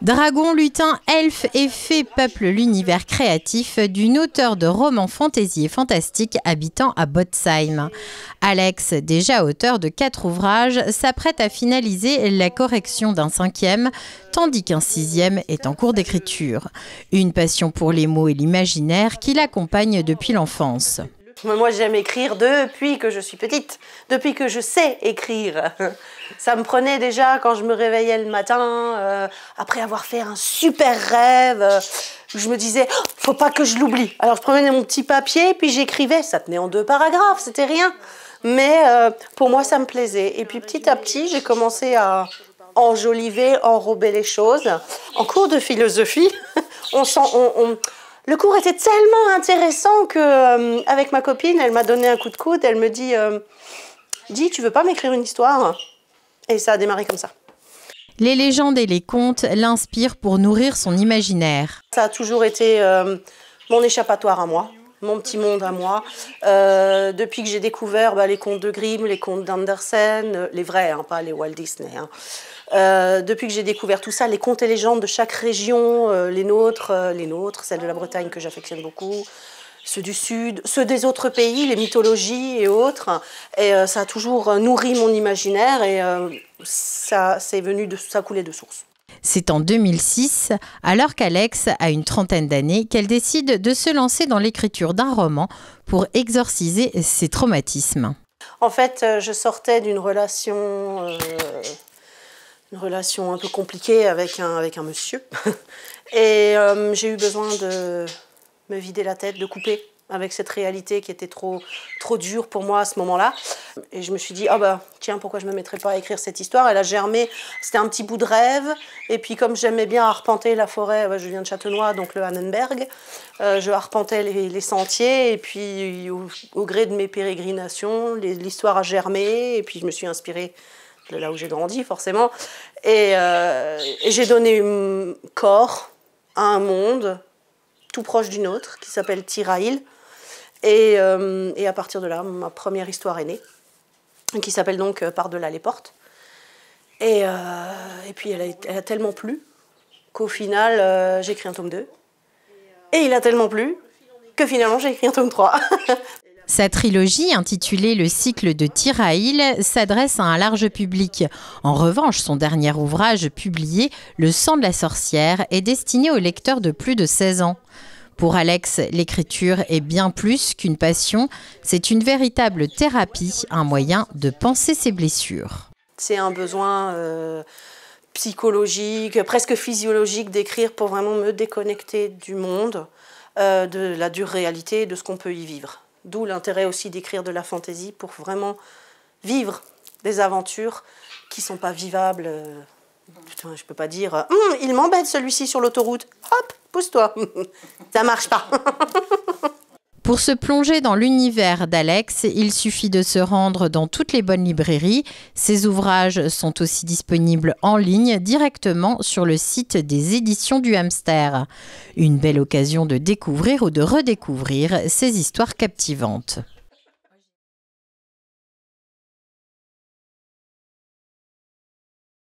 Dragons, lutins, elfes et fées peuplent l'univers créatif d'une auteure de romans fantasy et fantastique habitant à Botzheim. Alex, déjà auteur de 4 ouvrages, s'apprête à finaliser la correction d'un 5e, tandis qu'un 6e est en cours d'écriture. Une passion pour les mots et l'imaginaire qui l'accompagne depuis l'enfance. Moi, j'aime écrire depuis que je suis petite, depuis que je sais écrire. Ça me prenait déjà quand je me réveillais le matin, après avoir fait un super rêve, je me disais oh, « faut pas que je l'oublie ». Alors je prenais mon petit papier, puis j'écrivais, ça tenait en 2 paragraphes, c'était rien. Mais pour moi, ça me plaisait. Et puis petit à petit, j'ai commencé à enjoliver, enrober les choses. En cours de philosophie, le cours était tellement intéressant que, avec ma copine, elle m'a donné un coup de coude. Elle me dit dis, tu veux pas m'écrire une histoire? Et ça a démarré comme ça. Les légendes et les contes l'inspirent pour nourrir son imaginaire. Ça a toujours été mon échappatoire à moi, mon petit monde à moi. Depuis que j'ai découvert les contes de Grimm, les contes d'Andersen, les vrais, hein, pas les Walt Disney. Hein. Depuis que j'ai découvert tout ça, les contes et légendes de chaque région, les nôtres, celles de la Bretagne que j'affectionne beaucoup, ceux du Sud, ceux des autres pays, les mythologies et autres. Et ça a toujours nourri mon imaginaire et ça coulait de source. C'est en 2006, alors qu'Alex a une 30aine d'années, qu'elle décide de se lancer dans l'écriture d'un roman pour exorciser ses traumatismes. En fait, je sortais d'une relation... une relation un peu compliquée avec un monsieur. Et j'ai eu besoin de me vider la tête, de couper avec cette réalité qui était trop dure pour moi à ce moment-là. Et je me suis dit, ah bah tiens, pourquoi je ne me mettrais pas à écrire cette histoire? Elle a germé, c'était un petit bout de rêve. Et puis comme j'aimais bien arpenter la forêt, je viens de Châtenois, donc le Annenberg, je arpentais les sentiers. Et puis au gré de mes pérégrinations, l'histoire a germé. Et puis je me suis inspirée de là où j'ai grandi forcément, et j'ai donné corps à un monde tout proche du nôtre qui s'appelle Tirail, et à partir de là, ma première histoire est née, qui s'appelle donc Par-delà les portes, et puis elle a tellement plu qu'au final, j'ai écrit un tome 2, et il a tellement plu que finalement j'ai écrit un tome 3. Sa trilogie, intitulée Le cycle de Tirail, s'adresse à un large public. En revanche, son dernier ouvrage, publié, Le sang de la sorcière, est destiné aux lecteurs de plus de 16 ans. Pour Alex, l'écriture est bien plus qu'une passion, c'est une véritable thérapie, un moyen de panser ses blessures. C'est un besoin psychologique, presque physiologique d'écrire pour vraiment me déconnecter du monde, de la dure réalité, de ce qu'on peut y vivre. D'où l'intérêt aussi d'écrire de la fantaisie pour vraiment vivre des aventures qui ne sont pas vivables. Putain, je ne peux pas dire « il m'embête celui-ci sur l'autoroute, hop, pousse-toi ». Ça ne marche pas. Pour se plonger dans l'univers d'Alex, il suffit de se rendre dans toutes les bonnes librairies. Ses ouvrages sont aussi disponibles en ligne directement sur le site des éditions du Hamster. Une belle occasion de découvrir ou de redécouvrir ces histoires captivantes.